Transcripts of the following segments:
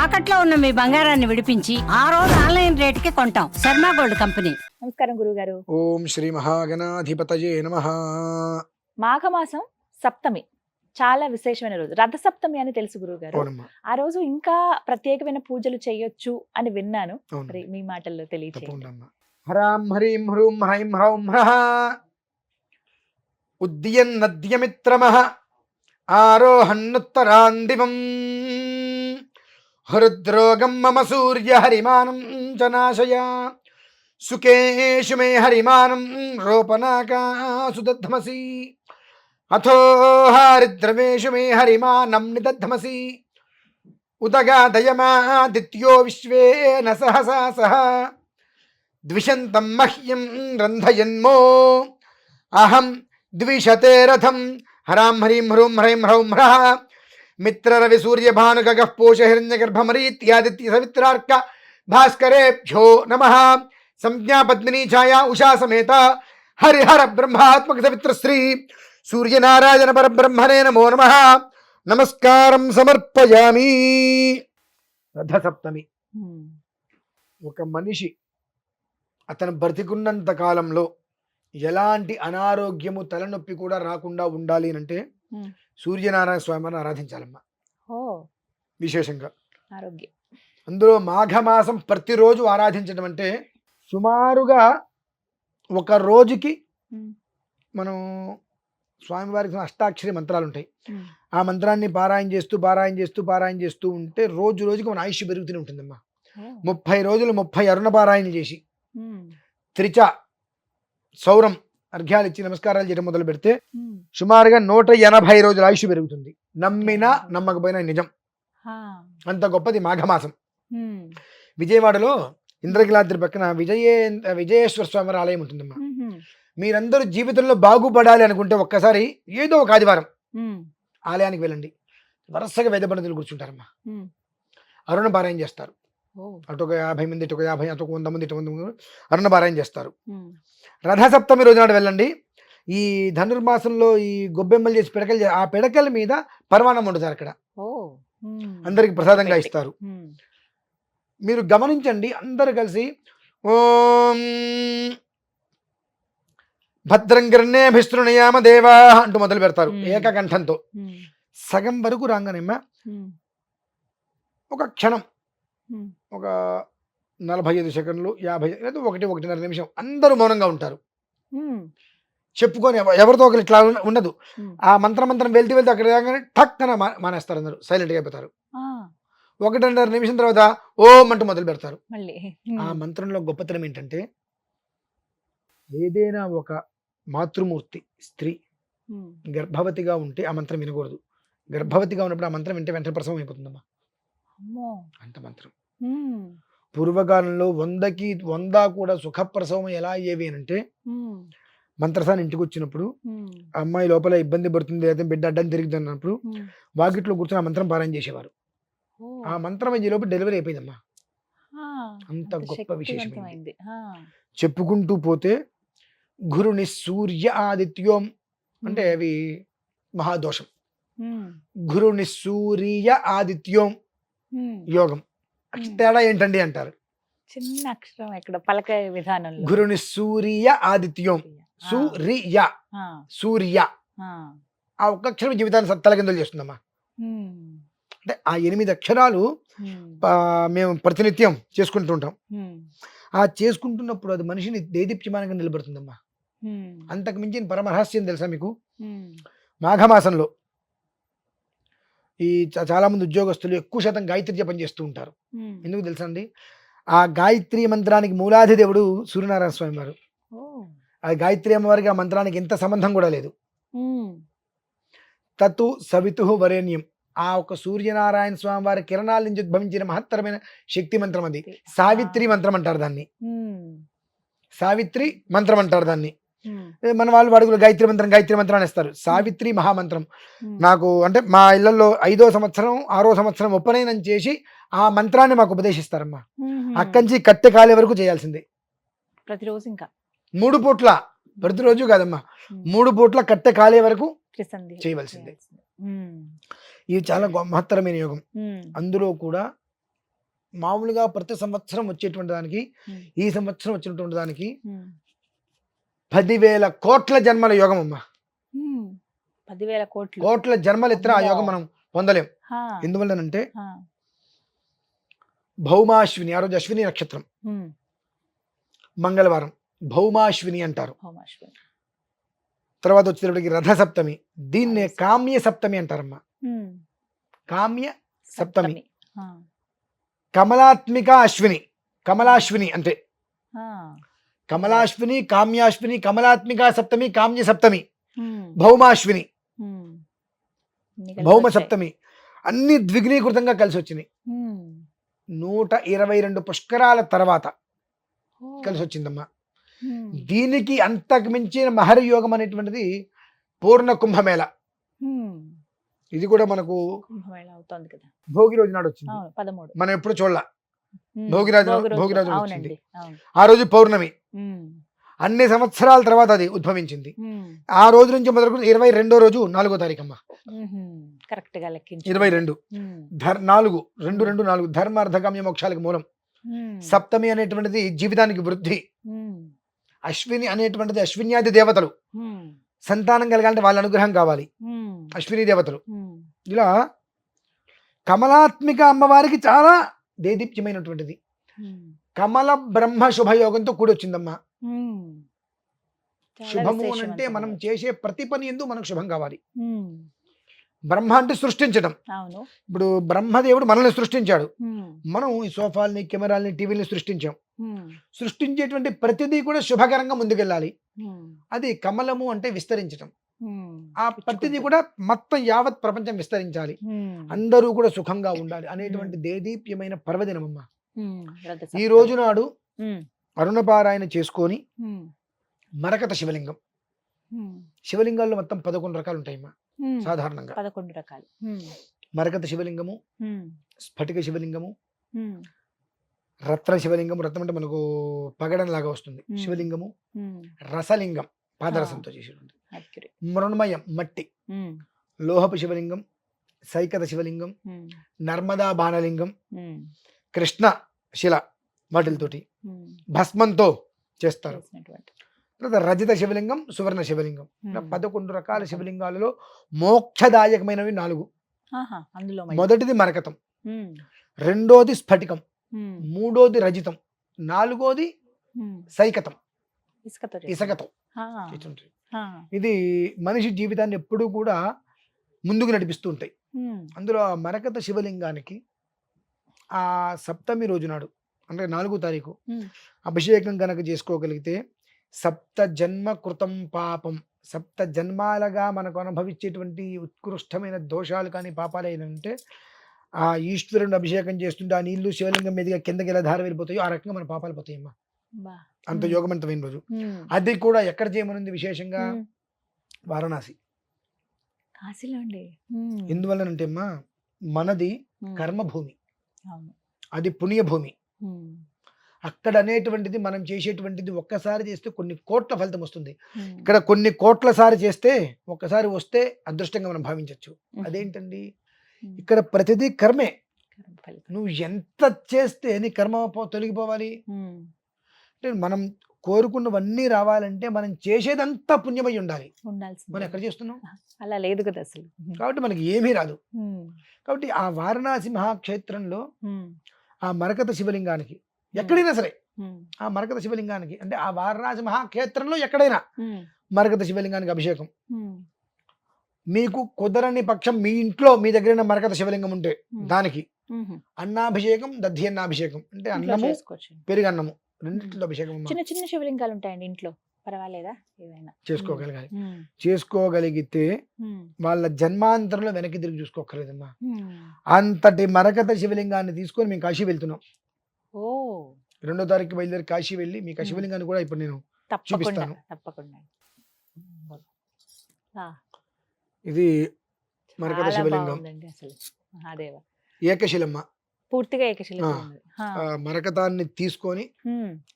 తాకట్లో ఉన్న మీ బంగారాన్ని విడిపించి ఆ రోజు ఆన్లైన్ రేటుకి కొంటాం. Sharma gold company. నమస్కారం గురుగారు. ఓం శ్రీ మహాగణాధిపతయే నమః. మాఘమాసం సప్తమి చాలా విశేషమైన రోజు. రథ సప్తమి అని తెలుసు గురుగారు. అవునమ్మా, ఆ రోజు ఇంకా ప్రత్యేకమైన పూజలు చేయొచ్చు అని విన్నాను. అవును. మరి మీ మాటల్లో తెలియచేయండి. తప్పకుండా అమ్మా. హరాం హ్రీం హ్రూం హ్రైం హ్రౌం హ్రః ఉద్యన్ నద్యమిత్రమః ఆరోహన్నుత్తరాందివం హృద్రోగం మమ సూర్య హరిమానం చ నాశయ సుకేషు మే హరిమానం రోపనాకాసు దద్ధమసి అథో హరిద్రవేషు మే హరిమానం నిదద్ధమసి ఉదగాదయమాదిత్యో విశ్వేన సహసా సహ ద్విషంతం మహ్యం రంధయన్మో అహం ద్విషతే రథం హరాం హ్రీం హ్రూం హ్రైం హ్రౌం హ్రః మిత్ర రవి సూర్య భాను గగః పోష హిరణ్య గర్భమరీత్యాదిత్య సవిత్రార్క భాస్కరేభ్యో నమః సంజ్ఞా పద్మినీ ఛాయా ఉషా సమేత హరిహర బ్రహ్మాత్మక సవిత్రశ్రీ సూర్యనారాయణ పరబ్రహ్మణే నమో నమః. నమస్కారం సమర్పయామి. రథ సప్తమి. ఒక మనిషి అతను బ్రతికున్నంత కాలంలో ఎలాంటి అనారోగ్యము తలనొప్పి కూడా రాకుండా ఉండాలి అంటే సూర్యనారాయణ స్వామిని ఆరాధించాలమ్మా. ఓ విశేషంగా ఆరోగ్యం. అందులో మాఘమాసం ప్రతిరోజు ఆరాధించడం అంటే సుమారుగా ఒక రోజుకి మనం స్వామివారికి అష్టాక్షరి మంత్రాలు ఉంటాయి. ఆ మంత్రాన్ని పారాయణ చేస్తూ ఉంటే రోజు రోజుకి మన ఆయుష్ పెరుగుతూనే ఉంటుందమ్మా. 30 రోజులు 30 అరుణ పారాయణలు చేసి త్రిచ సౌరం అర్ఘ్యాలు ఇచ్చి నమస్కారాలు చేయడం మొదలు పెడితే సుమారుగా 180 రోజుల ఆయుష్ పెరుగుతుంది. నమ్మినా నమ్మకపోయినా నిజం. అంత గొప్పది మాఘమాసం. విజయవాడలో ఇంద్రకిలాద్రి పక్కన విజయేశ్వర స్వామి ఆలయం ఉంటుందమ్మా. మీరందరూ జీవితంలో బాగుపడాలి అనుకుంటే ఒక్కసారి ఏదో ఒక ఆదివారం ఆలయానికి వెళ్ళండి. వరుసగా వేద పండితులు కూర్చుంటారమ్మా. అరుణ పారాయణ చేస్తారు. అటు ఒక 50 మంది, ఇటు ఒక 50, అటు ఒక 100 మంది, ఇటు 100 మంది అరుణ పారాయణ చేస్తారు. రథసప్తమి రోజు నాడు వెళ్ళండి. ఈ ధనుర్మాసంలో ఈ గొబ్బెమ్మలు చేసి పిడకలు ఆ పిడకల మీద పరమాన్నం వండుతారు. అక్కడ అందరికి ప్రసాదంగా ఇస్తారు. మీరు గమనించండి, అందరు కలిసి ఓం భద్రం గర్ణేభిస్తృణయామ దేవా అంటూ మొదలు పెడతారు ఏకకంఠంతో. సగం వరకు రాగానేమ్మా ఒక క్షణం, ఒక 45 సెకండ్లు, 50 లేదా 1-1.5 నిమిషం అందరూ మౌనంగా ఉంటారు. చెప్పుకొని ఎవరితో ఒకరు ఇట్లా ఉండదు. ఆ మంత్రం వెళ్తూ అక్కడ రాగానే ఠక్ అని మానేస్తారు. అందరూ సైలెంట్గా అయిపోతారు. 1.5 నిమిషం తర్వాత ఓం అంటూ మొదలు పెడతారు. ఆ మంత్రంలో గొప్పతనం ఏంటంటే, ఏదైనా ఒక మాతృమూర్తి స్త్రీ గర్భవతిగా ఉంటే ఆ మంత్రం వినకూడదు. గర్భవతిగా ఉన్నప్పుడు ఆ మంత్రం వింటే వెంటనే ప్రసవం అయిపోతుందమ్మా. అంత మంత్రం. పూర్వకాలంలో 100కి 100 కూడా సుఖప్రసవం ఎలా అయ్యేవి అంటే, మంత్రసాని ఇంటికి వచ్చినప్పుడు అమ్మాయి లోపల ఇబ్బంది పడుతుంది, లేదా బిడ్డ అడ్డం తిరుగుతున్నప్పుడు వాకిట్లో కూర్చొని ఆ మంత్రం పారాయణ చేసేవారు. ఆ మంత్రం అయ్యే లోపు డెలివరీ అయిపోయిందమ్మా. అంత గొప్ప విశేషమైంది. చెప్పుకుంటూ పోతే గురుని సూర్య ఆదిత్యోం అంటే అవి మహాదోషం. గురుని సూర్య ఆదిత్యోం యోగం. తేడా ఏంటండి అంటారు. చిన్న అక్షరం ఎక్కడ పలక విధానం. గురుని సూర్య ఆదిత్యోం, సూర్య సూర్య ఆ ఒక్క అక్షరం జీవితాన్ని తలకిందులు చేస్తుందమ్మా. అంటే ఆ 8 అక్షరాలు మేము ప్రతినిత్యం చేసుకుంటూ ఉంటాం. ఆ చేసుకుంటున్నప్పుడు అది మనిషిని దేదీప్యమానంగా నిలబడుతుందమ్మా. అంతకు మించిన పరమరహస్యం తెలుసా మీకు? మాఘమాసంలో ఈ చాలా మంది ఉద్యోగస్తులు ఎక్కువ శాతం గాయత్రి జపం చేస్తూ ఉంటారు. ఎందుకు తెలుసా అండి? ఆ గాయత్రి మంత్రానికి మూలాది దేవుడు సూర్యనారాయణ స్వామి వారు. ఆ గాయత్రి అమ్మవారికి ఆ మంత్రానికి ఎంత సంబంధం కూడా లేదు. తతు సవితు వరేణ్యం, ఆ ఒక సూర్యనారాయణ స్వామి వారి కిరణాల నుంచి ఉద్భవించిన మహత్తరమైన శక్తి మంత్రం అది. సావిత్రి మంత్రం అంటారు దాన్ని. సావిత్రి మంత్రం అంటారు దాన్ని. మన వాళ్ళు అడుగులు గాయత్రి మంత్రం అనేస్తారు. సావిత్రి మహామంత్రం. నాకు అంటే మా ఇళ్లలో 5వ సంవత్సరం 6వ సంవత్సరం ఉపనయనం చేసి ఆ మంత్రాన్ని మాకు ఉపదేశిస్తారమ్మా. అక్కంచి కట్టె కాలే వరకు చేయాల్సిందే. ప్రతిరోజు ఇంకా 3 పూట్ల, ప్రతిరోజు కాదమ్మా, 3 పూట్ల కట్టె కాలే వరకు చేయవలసిందే. ఇది చాలా మహత్తరమైన యోగం. అందులో కూడా మామూలుగా ప్రతి సంవత్సరం వచ్చేటువంటి దానికి ఉమ్, ఈ సంవత్సరం వచ్చినటువంటి దానికి ఉమ్, 10,000 కోట్ల జన్మల యోగం అమ్మా. ఉమ్. 10,000 కోట్లు. కోట్ల జన్మలు ఎత్తిన ఆ అమ్మో. యోగం మనం పొందలేం. హా, ఎందువల్లనంటే హా, భౌమాశ్విని, ఆ రోజు అశ్విని నక్షత్రం, ఉమ్, మంగళవారం భౌమాశ్విని అంటారు. హోమాశ్వరి. తర్వాత వచ్చేటప్పటికి రథసప్తమి, దీన్నే రథసప్తమి. కామ్య సప్తమి అంటారమ్మా. ఉమ్, కామ్య సప్తమి. హా, కమలాత్మిక అశ్విని, కమలాశ్విని అంటే హా, కమలాశ్విని, కామ్యాశ్విని, కమలాత్మిక సప్తమి, కామ్య సప్తమి, ఉమ్, భౌమాశ్విని, ఉమ్. ఇన్ని కలిసి భౌమ వచ్చాయి. సప్తమి అన్ని ద్విగుణీకృతంగా కలిసి వచ్చినాయి. ఉమ్. 122 పుష్కరాల తర్వాత ఓ. కలిసి వచ్చిందమ్మా. ఉమ్, దీనికి అంతకు మించిన మహర్ యోగం అనేటువంటిది పూర్ణ కుంభమేళ. ఉమ్. ఇది కూడా మనకు కుంభమేళ అవుతోంది కదా. భోగి రోజు నాడు వచ్చింది. అవును 13. మనం ఎప్పుడు చూడలా. ఉమ్, భోగిరాజు భోగి భోగిరాజు రోజు. వచ్చింది. అవునండి, అవును. ఆ రోజు పౌర్ణమి. ఉమ్, అన్ని సంవత్సరాల తర్వాత అది ఉద్భవించింది. ఉమ్, ఆ రోజు నుంచి మొదలుకు 22వ రోజు 4వ తారీఖు అమ్మా. ఉహుం. కరెక్ట్ గా లెక్కించు. 22 ఉమ్, 4 2 2 4 ధర్మ అర్థకామ్య మోక్షాలకు మూలం. ఉమ్, సప్తమి అనేటువంటిది జీవితానికి వృద్ధి. ఉమ్, అశ్విని అనేటువంటిది అశ్విన్యాది దేవతలు. ఉమ్, సంతానం కలగాలంటే వాళ్ళ అనుగ్రహం కావాలి, ఉమ్, అశ్విని దేవతలు. ఉమ్, ఇలా కమలాత్మిక అమ్మవారికి చాలా దేదీప్యమైనటువంటిది. ఉమ్, కమల బ్రహ్మ శుభయోగంతో కూడి వచ్చిందమ్మా. ఉమ్. చాలా శుభము అంటే విశేషవంతమైన మనం రోజు. చేసే ప్రతి పని ఎందు మనకు శుభం కావాలి. ఉమ్, బ్రహ్మ అంటే సృష్టించడం. అవును. ఇప్పుడు బ్రహ్మదేవుడు మనల్ని సృష్టించాడు. ఉమ్, మనం ఈ సోఫాల్ని, కెమెరాల్ని, టీవీల్ని సృష్టించాం. ఉమ్, సృష్టించేటువంటి ప్రతిదీ కూడా శుభకరంగా ముందుకెళ్ళాలి. ఉమ్, అది కమలము అంటే విస్తరించడం. ఉమ్. ఆ ప్రతిదీ కూడా మొత్తం యావత్ ప్రపంచం విస్తరించాలి, ఉమ్, అందరూ కూడా సుఖంగా ఉండాలి అనేటువంటి దేదీప్యమైన పర్వదినం అమ్మ. ఉమ్. రథ ఈ సప్తమి. రోజు నాడు ఉమ్, అరుణపారాయణ చేసుకొని ఉమ్, మరకత శివలింగం. ఉమ్, శివలింగాల్లో మొత్తం 11 రకాలు ఉంటాయమ్మా ఉమ్. సాధారణంగా. 11 రకాలు. ఉమ్, మరకత శివలింగము, ఉమ్, స్ఫటిక శివలింగము, ఉమ్, రత్న శివలింగం. రత్నం అంటే మనకు పగడం లాగా వస్తుంది. మ్మ్. శివలింగము, ఉమ్. రసలింగం పాదరసంతో చేసేటువంటి, Accurate. మృణ్మయం మట్టి, ఉమ్, లోహపు శివలింగం, సైకత శివలింగం, ఉమ్, నర్మదా బాణలింగం, ఉమ్, కృష్ణ శిల వాటితోటి ఉమ్. భస్మంతో చేస్తారు. చేసినటువంటి. తర్వాత రజిత శివలింగం, సువర్ణ శివలింగం. ఇలా ఉమ్. 11 రకాల శివలింగాలలో మోక్షదాయకమైనవి 4. ఆహా, అందులో మళ్ళీ. మొదటిది మరకతం, ఉమ్, రెండోది స్ఫటికం, ఉమ్, మూడోది రజితం, నాలుగోది ఉమ్. సైకతం, ఇసుకతో చేసిన. ఇసకతం. ఆ, ఇటువంటి. ఆ. ఇది మనిషి జీవితాన్ని ఎప్పుడూ కూడా ముందుకు నడిపిస్తూ ఉంటాయి. ఉమ్, అందులో ఆ మరకత శివలింగానికి ఆ సప్తమి రోజు నాడు అంటే 4వ తారీఖు ఉమ్. అభిషేకం కనుక చేసుకోగలిగితే 7 జన్మ కృతం పాపం, 7 జన్మాలుగా మనకు అనుభవించేటువంటి ఉత్కృష్టమైన దోషాలు కానీ పాపాలు ఏంటంటే ఆ ఈశ్వరుని అభిషేకం చేస్తుంటే ఆ నీళ్లు శివలింగం మీదుగా కిందకి ఎలా ధార వెళ్ళిపోతాయో ఆ రకంగా మన పాపాలు పోతాయమ్మా. బా. అంత ఉమ్. యోగవంతమైన రోజు. ఉమ్, అది కూడా ఎక్కడ చేయమనుంది విశేషంగా? ఉమ్. వారణాసి. కాశీలో అండి. ఉమ్, ఎందువల్లనంటే అమ్మా మనది ఉమ్. కర్మభూమి, అవును. అది పుణ్యభూమి. ఉమ్, అక్కడ అనేటువంటిది మనం చేసేటువంటిది ఒక్కసారి చేస్తే కొన్ని కోట్ల ఫలితం వస్తుంది. ఉమ్. ఇక్కడ కొన్ని కోట్ల సారి చేస్తే ఒక్కసారి వస్తే అదృష్టంగా మనం భావించవచ్చు. ఉమ్. అదేంటండి, ఉమ్. ఇక్కడ ప్రతిదీ కర్మే. కర్మ ఫలితం. నువ్వు ఎంత చేస్తే నీ కర్మ తొలగిపోవాలి ఉమ్, అంటే మనం కోరుకున్నవన్నీ రావాలంటే మనం చేసేదంతా పుణ్యమై ఉండాలి. ఉండాల్సిందే. మనం ఎక్కడ చేస్తున్నాం అలా లేదు కదా అసలు. కాబట్టి మనకి ఏమీ రాదు. ఉమ్, కాబట్టి ఆ వారణాసి మహాక్షేత్రంలో ఉమ్, ఆ మరకత శివలింగానికి ఎక్కడైనా సరే, ఉమ్, ఆ మరకత శివలింగానికి అంటే ఆ వారణాసి మహాక్షేత్రంలో ఎక్కడైనా ఉమ్, మరకత శివలింగానికి అభిషేకం. ఉమ్, మీకు కుదరని పక్షం మీ ఇంట్లో మీ దగ్గర మరకత శివలింగం ఉంటే ఉమ్. దానికి ఉమ్. అన్నాభిషేకం, దధ్య అన్నాభిషేకం అంటే ఇంట్లో అన్నము చేసుకోవచ్చు. పెరుగన్నము రెండింటిలో అభిషేకం అమ్మా. చిన్న చిన్న శివలింగాలు ఉంటాయండి ఇంట్లో, పర్వాలేదా? ఏదైనా చేసుకోగలగాలి. ఉమ్, చేసుకోగలిగితే ఉమ్, వాళ్ళ జన్మాంతరంలో వెనక్కి తిరిగి చూసుకోకర్లేదమ్మా. ఉమ్. అంతటి మరకత శివలింగాన్ని తీసుకొని మేము కాశీ వెళ్తున్నాం. ఓ, 2వ తారీఖు బయలుదేరి కాశీ వెళ్ళి మీకు ఆ ఉమ్. శివలింగాన్ని కూడా ఇప్పుడు నేను తప్పకుండా చూపిస్తాను. తప్పకుండా. ఆ, ఇది మరకత చాలా శివలింగం, బాగుందండి అసలు. మహాదేవ ఏకశిలమ్మ. పూర్తిగా ఏకశిల. ఆ. ఆ మరకతాన్ని తీసుకొని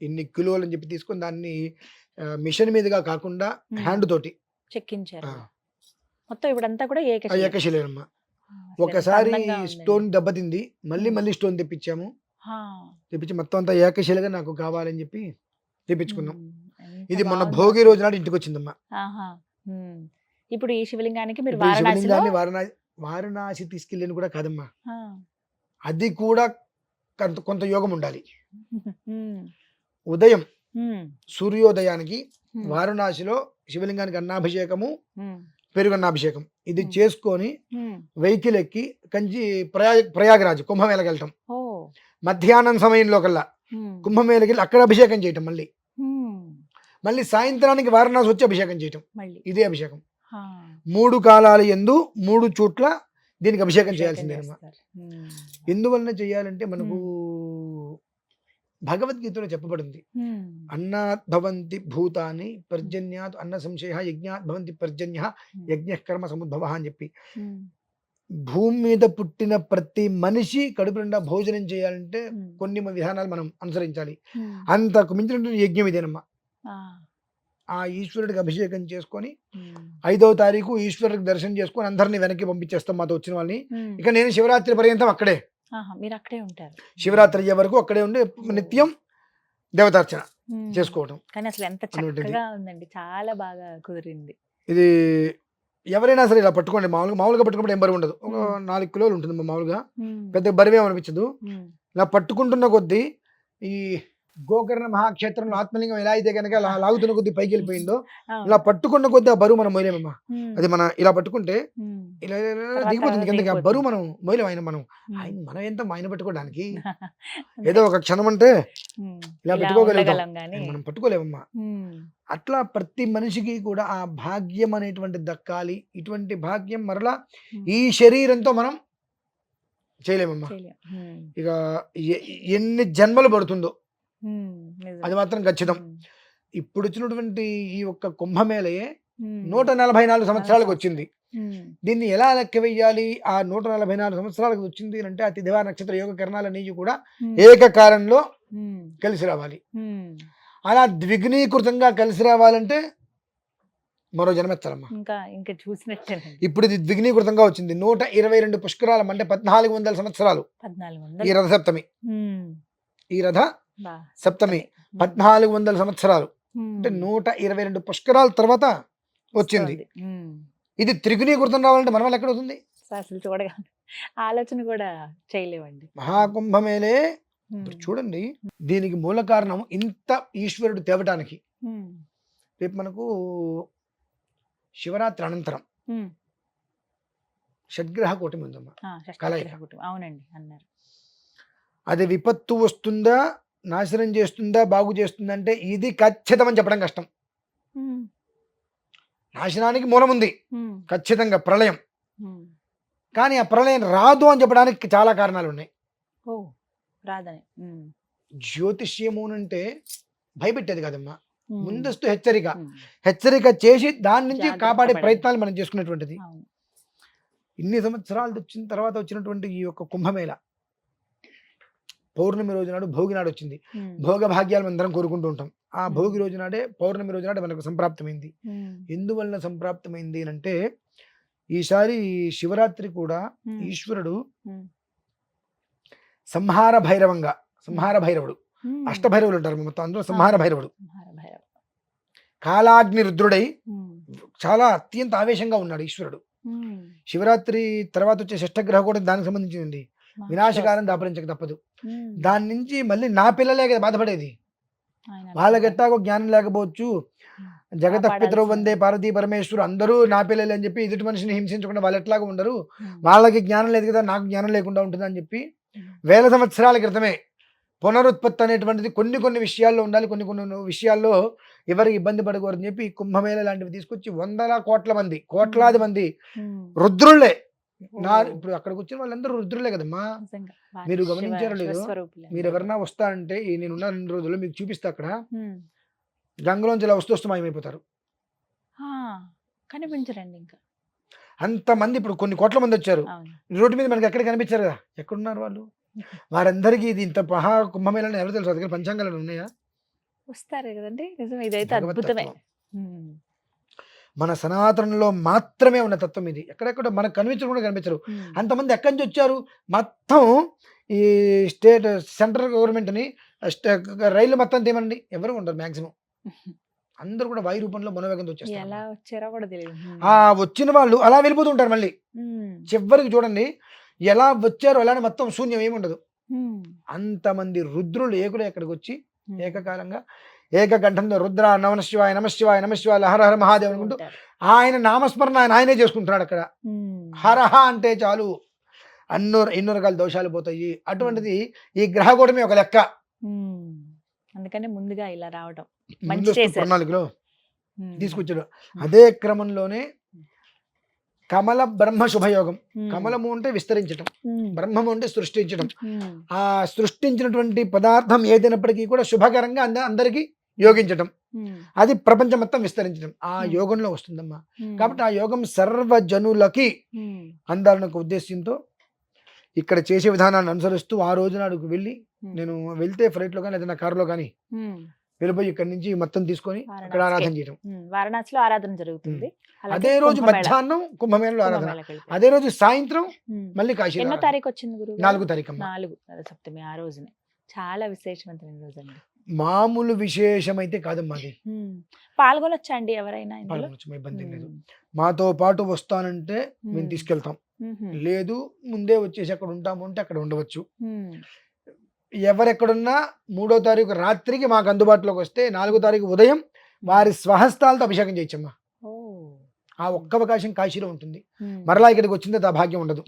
ఇన్ని కిలోలు అని చెప్పి తీసుకొని దాన్ని మిషన్ మీదుగా కాకుండా ఉమ్. హ్యాండ్ తోటి చెక్కించారు. ఆ, మొత్తం ఇప్పుడంతా కూడా ఆ ఏకశిల. ఏకశిలమ్మ. ఆ, అసలు ఎంత ఒకసారి అందంగా ఉందండి. స్టోన్ దెబ్బతింది, మళ్ళీ ఉమ్. మళ్ళీ స్టోన్ తెప్పించాము. ఆ, తెప్పించి మొత్తం అంతా ఏకశిలగా నాకు కావాలని చెప్పి తెప్పించుకున్నాం. ఎంత ఇది మొన్న బాగుందో భోగి అసలు. రోజు నాడు ఇంటికి వచ్చిందమ్మా. ఆహా. ఇప్పుడు ఈ శివలింగానికి మీరు ఇప్పుడు ఈ వారణాసిలో శివలింగాన్ని వారణాసి తీసుకెళ్ళిన కూడా కాదమ్మా, ఆ, అది కూడా కొంత యోగం ఉండాలి. ఉమ్, ఉదయం ఉమ్, సూర్యోదయానికి ఉమ్, వారణాసిలో శివలింగానికి అన్నాభిషేకము, ఉమ్, పెరుగన్నాభిషేకం ఇది Hmm. చేసుకొని ఉమ్. వెహికల్ ఎక్కి కంచి ప్రయాగరాజ్ కుంభమేళకి వెళ్తాం. ఓ, మధ్యాహ్నం సమయంలో కల్లా ఉమ్, కుంభమేళకి వెళ్ళి అక్కడ అభిషేకం చేయటం, ఉమ్, మళ్ళీ సాయంత్రానికి వారణాసి వచ్చి అభిషేకం చేయటం. మళ్ళీ ఇదే అభిషేకం. ఆ, 3 కాలాలు ఎందు 3 చోట్ల దీనికి అభిషేకం అభిషేకం చేయాల్సిందేనమ్మా. చేస్తారు. ఉమ్, ఎందువలన చేయాలంటే మనకు భగవద్గీతలో చెప్పబడింది, ఉమ్, అన్నాత్ భవంతి భూతాని పర్జన్యాత్ అన్న సంశయ యజ్ఞాత్ భవంతి పర్జన్య యజ్ఞ కర్మ సముద్భవ అని చెప్పి, ఉమ్, భూమి మీద పుట్టిన ప్రతి మనిషి కడుపు నిండా భోజనం చేయాలంటే ఉమ్, కొన్ని విధానాలు మనం అనుసరించాలి. ఉమ్, అంతకు మించినటువంటి యజ్ఞం ఇదేనమ్మా. ఆ, ఆ ఈశ్వరుడికి అభిషేకం చేసుకొని ఉమ్, 5వ తారీఖు ఈశ్వరుడికి దర్శనం చేసుకొని అందరినీ వెనక్కి పంపించేస్తాం మాతో వచ్చిన వాళ్ళని. ఉమ్. ఇక నేను శివరాత్రి పర్యంతం అక్కడే, ఆహా, మీరు అక్కడే ఉంటారు. శివరాత్రి అయ్యే వరకు అక్కడే ఉండి నిత్యం దేవతార్చన ఉమ్. చేసుకోవటం. కానీ అసలు ఎంత అన్నమాట ఇది. చక్కగా ఉందండి, చాలా బాగా కుదిరింది. ఇది ఎవరైనా సరే ఇలా పట్టుకోండి. మామూలుగా పట్టుకున్నప్పుడు ఏం బరువు ఉండదు. ఒక 4 కిలోలు ఉంటుంది మామూలుగా, ఉమ్, పెద్ద బరువేం అనిపించదు. ఉమ్, ఇలా పట్టుకుంటున్న కొద్దీ ఈ గోకర్ణ మహాక్షేత్రంలో ఆత్మలింగం ఎలా అయితే కనుక లాగుతున్న కొద్దీ పైకి వెళ్ళిపోయిందో, అవును. ఇలా పట్టుకున్న కొద్దీ ఆ బరువు మనం మొయలేమమ్మా. ఉమ్, అది మన ఇలా పట్టుకుంటే ఉమ్, ఇలా ఇలా ఇలా తర్వాత దిగిపోతుంది కిందకి. ఆ దిగిపోతుంది. బరువు మనం మొయలేం. మనం ఉమ్. మనం ఎంత ఆయన పట్టుకోవడానికి అంతే. ఏదో ఒక క్షణం అంటే ఉమ్, ఇలా ఇలా పెట్టుకోగలుగుతాం, ఉండగలం గానీ. మనం పట్టుకోలేమమ్మా. ఉమ్, అట్లా ప్రతి మనిషికి కూడా ఆ భాగ్యం అనేటువంటి దక్కాలి. ఇటువంటి భాగ్యం మరలా ఈ శరీరంతో మనం చేయలేమమ్మా. చేయలేం. ఉమ్, ఇక ఎన్ని జన్మలు పడుతుందో ఉమ్, నిజం. అది మాత్రం ఖచ్చితం. ఉమ్, ఇప్పుడు వచ్చినటువంటి ఈ ఒక్క కుంభమేళయే ఉమ్, 144 సంవత్సరాలకు వచ్చింది. ఉమ్, దీన్ని ఎలా లెక్క వెయ్యాలి? ఆ 144 సంవత్సరాలకు వచ్చింది అంటే అతి దివా నక్షత్ర యోగ కిరణాలన్నీ కూడా ఉమ్, ఏకకాలంలో ఉమ్, కలిసి రావాలి. ఉమ్. అలా ద్విగ్నీకృతంగా కలిసి రావాలంటే మరో జన్మెత్తాలమ్మా. ఇంకా చూసినట్టేనండి. ఇప్పుడు ఇది ద్విగ్నీకృతంగా వచ్చింది. 122 పుష్కరాలం అంటే 1400 సంవత్సరాలు 1400. ఈ రథ సప్తమి. ఉమ్, ఈ రథ బా. సప్తమి ఉమ్, 1400 సంవత్సరాలు ఉమ్, అంటే 122 పుష్కరాల తర్వాత వచ్చింది. వస్తుంది. ఉమ్. ఇది త్రిగుణీకృతం రావాలంటే మన వల్ల ఎక్కడ అవుతుంది? అసలు చూడగా ఆలోచన కూడా చేయలేవండి. మహాకుంభమేలే. ఉమ్, ఇప్పుడు చూడండి, దీనికి మూల కారణం ఇంత ఈశ్వరుడు తేవటానికి. ఉమ్, రేపు మనకు శివరాత్రి అనంతరం ఉమ్. షడ్గ్రహ కూటమి ఉందమ్మా. కలయిక. షష్ఠగ్రహ కుటుంబం అవునండి అన్నారు. అది విపత్తు వస్తుందా, నాశనం చేస్తుందా, బాగు చేస్తుందా అంటే ఇది ఖచ్చితమని చెప్పడం కష్టం. ఉమ్, నాశనానికి మూలం ఉంది ఉమ్, ఖచ్చితంగా, ప్రళయం. ఉమ్. కానీ ఆ ప్రళయం రాదు అని చెప్పడానికి చాలా కారణాలు ఉన్నాయి. ఓ, రాదని. ఉమ్, జ్యోతిష్యము అంటే భయపెట్టేది కదమ్మా, ఉమ్, ముందస్తు హెచ్చరిక. ఉమ్, హెచ్చరిక చేసి దాని నుంచి జాగ్రత్త కాపాడే పడండి. ప్రయత్నాలు మనం చేసుకునేటువంటిది. అవును. ఇన్ని సంవత్సరాలు వచ్చిన తర్వాత వచ్చినటువంటి ఈ యొక్క కుంభమేళ పౌర్ణమి రోజు నాడు, భోగి నాడు వచ్చింది. ఉమ్, భోగ భాగ్యాలు మనం అందరం కోరుకుంటూ ఉంటాం. ఆ Hmm. భోగి రోజు నాడే, పౌర్ణమి రోజు నాడే మనకు సంప్రాప్తమైంది. ఉమ్, ఎందువలన సంప్రాప్తమైంది అంటే ఈసారి శివరాత్రి కూడా ఉమ్, ఈశ్వరుడు ఉమ్, సంహార భైరవంగా, సంహార భైరవుడు, ఉమ్. అష్టభైరవులు ఉంటారు మొత్తం, అందులో సంహార భైరవుడు సంహార భైరవ. కాలాగ్ని రుద్రుడై ఉమ్, చాలా అత్యంత ఆవేశంగా ఉన్నాడు ఈశ్వరుడు. ఉమ్. శివరాత్రి తర్వాత వచ్చే షష్టగ్రహ కూడా దానికి సంబంధించింది. వినాశకారం దాపరించక తప్పదు. ఉమ్, దాని నుంచి మళ్ళీ నా పిల్లలే కదా బాధపడేది. ఆయన వాళ్ళకి ఎట్టాగో జ్ఞానం లేకపోవచ్చు, జగత పితరు కాపాడాల్సింది. వందే పార్వతీ పరమేశ్వరు అందరూ నా పిల్లలు అని చెప్పి ఎదుటి మనిషిని హింసించకుండా వాళ్ళు ఎట్లాగో ఉండరు, ఉమ్, వాళ్ళకి జ్ఞానం లేదు కదా, నాకు జ్ఞానం లేకుండా ఉంటుంది అని చెప్పి ఉమ్, వేల సంవత్సరాల క్రితమే పునరుత్పత్తి అనేటువంటిది కొన్ని విషయాల్లో ఉండాలి, కొన్ని విషయాల్లో ఎవరికి ఇబ్బంది పడకూడదని చెప్పి కుంభమేళ లాంటివి తీసుకొచ్చి కోట్లాది మంది ఉమ్. రుద్రుళ్ళే. ఓ, ఇప్పుడు అక్కడికి వచ్చిన వాళ్ళందరూ రుద్రులే కదమ్మా. నిజంగా. మీరు శివ- గమనించారో లేదో, శివస్వరూపులే. మీరు ఎవరన్నా వస్తా అంటే నేనున్న 2 రోజుల్లో మీకు చూపిస్తా, అక్కడ ఉమ్. గంగలోంచి ఇలా వస్తూ మాయమైపోతారు ఆ, కనిపించరండి ఇంకా. అంతమంది. ఇప్పుడు కొన్ని కోట్ల మంది వచ్చారు అవును. రోడ్డు మీద, మనకి ఎక్కడ కనిపించారు కదా, ఎక్కడున్నారు వాళ్ళు? వారందరికీ ఇది ఇంత మహా కుంభమేళని ఎవరు తెలుసు? అందుకని పంచాంగాలు ఉన్నాయా? వస్తారు కదండి, నిజం. ఇదైతే భగవతత్వం. అద్భుతమే. ఉమ్, మన సనాతనంలో మాత్రమే ఉన్న తత్వం ఇది. ఎక్కడెక్కడ మనకు కనిపించరు. ఉమ్. అంతమంది ఎక్కడి నుంచి వచ్చారు? మొత్తం ఈ స్టేట్ సెంట్రల్ గవర్నమెంట్ని రైలు మొత్తం తీయమండి, ఎవరు ఉండరు మ్యాక్సిమం. అందరూ కూడా వాయు రూపంలో మనోవేగంతో వచ్చేస్తారు. ఎలా వచ్చారో కూడా తెలియదు. ఆ వచ్చిన వాళ్ళు అలా వెళ్ళిపోతుంటారు. మళ్ళీ చివరికి చూడండి ఎలా వచ్చారో అలానే మొత్తం శూన్యం ఏమి ఉండదు. అంతమంది రుద్రులు ఏకులు ఎక్కడికి వచ్చి ఏకకాలంగా ఏకకంఠంతో రుద్ర నమశివాయ నమశివాయ నమశివాయ హర హర మహాదేవ్ అనుకుంటూ ఆయన నామస్మరణ ఆయనే చేసుకుంటున్నాడు అక్కడ. హరహ అంటే చాలు ఎన్నో రకాల దోషాలు పోతాయి. అటువంటిది ఈ గ్రహకూటమి ఒక లెక్క. అందుకని ముందుగా ఇలా రావడం ముందు ప్రణాళికలో తీసుకొచ్చాడు. అదే క్రమంలోనే కమల బ్రహ్మ శుభయోగం. కమలము అంటే విస్తరించడం, బ్రహ్మము అంటే సృష్టించడం. ఆ సృష్టించినటువంటి పదార్థం ఏదైనప్పటికీ కూడా శుభకరంగా అందరికీ యోగించటం, అది ప్రపంచం మొత్తం విస్తరించడం ఆ యోగంలో వస్తుందమ్మా. కాబట్టి ఆ యోగం సర్వజనులకి అందాలన్న ఉద్దేశంతో ఇక్కడ చేసే విధానాన్ని అనుసరిస్తూ ఆ రోజు నాడుకు వెళ్ళి, నేను వెళ్తే ఫ్లైట్లో కానీ ఏదైనా కారులో కానీ వెళ్ళిపోయి ఇక్కడి నుంచి మొత్తం తీసుకొని అక్కడ ఆరాధన చేయడం. వారణాసిలో ఆరాధన జరుగుతుంది. అదే రోజు మధ్యాహ్నం కుంభమేళలో ఆరాధన, అదే రోజు సాయంత్రం మళ్ళీ కాశీ. ఎన్నో తారీఖు వచ్చింది గురువు? 4వ తారీఖు. 4 రథసప్తమి ఆ రోజునే. చాలా విశేషవంతమైన రోజు అండి. మామూలు విశేషం అయితే కాదమ్మా అది. పాల్గొనొచ్చా అండి ఎవరైనా? పాల్గొనొచ్చు, ఇబ్బంది లేదు. మాతో పాటు వస్తానంటే మేము తీసుకెళ్తాం, లేదు ముందే వచ్చేసి అక్కడ ఉంటాము అంటే అక్కడ ఉండవచ్చు. ఎవరెక్కడున్నా 3వ తారీఖు రాత్రికి మాకు అందుబాటులోకి వస్తే 4వ తారీఖు ఉదయం వారి స్వహస్తాలతో అభిషేకం చేయొచ్చమ్మా. ఆ ఒక్క అవకాశం కాశీలో ఉంటుంది. మరలా ఇక్కడికి వచ్చిందే ఆ భాగ్యం ఉండదు.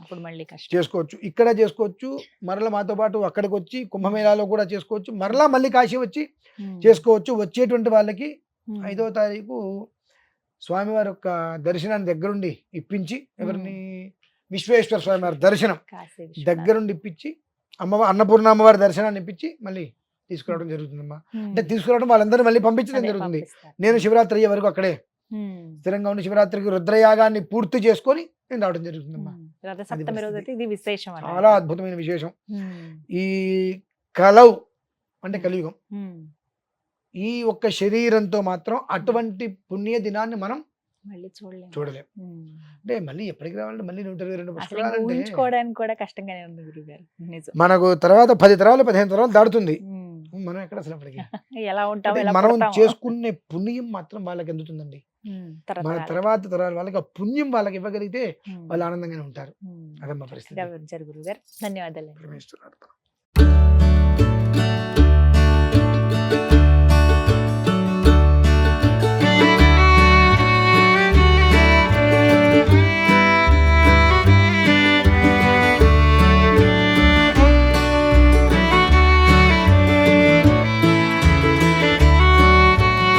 అప్పుడు మళ్ళీ చేసుకోవచ్చు, ఇక్కడ చేసుకోవచ్చు, మరలా మాతో పాటు అక్కడికి వచ్చి కుంభమేళాలో కూడా చేసుకోవచ్చు, మళ్ళీ కాశీ వచ్చి చేసుకోవచ్చు. వచ్చేటువంటి వాళ్ళకి 5వ తారీఖు స్వామివారి యొక్క దర్శనాన్ని దగ్గరుండి ఇప్పించి, ఎవరిని విశ్వేశ్వర స్వామి వారి దర్శనం దగ్గరుండి ఇప్పించి, అన్నపూర్ణ అమ్మవారి దర్శనాన్ని ఇప్పించి మళ్ళీ తీసుకురావడం జరుగుతుందమ్మా. అంటే తీసుకురావడం వాళ్ళందరూ మళ్ళీ పంపించడం జరుగుతుంది. నేను శివరాత్రి అయ్యే వరకు అక్కడే స్థిరంగా ఉండి శివరాత్రికి రుద్రయాగాన్ని పూర్తి చేసుకొని నేను రావడం జరుగుతుందమ్మా. రథసప్తమి రోజు అయితే ఇది విశేషం, చాలా అద్భుతమైన విశేషం. ఈ కలవు అంటే కలియుగం, ఈ ఒక్క శరీరంతో మాత్రం అటువంటి పుణ్య దినాన్ని మనం మళ్ళీ చూడలేం. అంటే మళ్ళీ ఎప్పటికి రావాలంటే మళ్ళీ 122 ఊహించుకోవడానికి కూడా కష్టంగానే ఉంది గురుగారు. మనకు తర్వాత 10 తరాలు 15 తరాలు దాడుతుంది. మనం ఎక్కడ అసలు అప్పటికి ఎలా ఉంటాం, మనం చేసుకునే పుణ్యం మాత్రం వాళ్ళకి అందుతుందండి. మన తర్వాత తరాలు వాళ్ళకి ఆ పుణ్యం వాళ్ళకి ఇవ్వగలిగితే వాళ్ళు ఆనందంగానే ఉంటారు. అదమ్మా పరిస్థితి. గురుగారు ధన్యవాదాలు.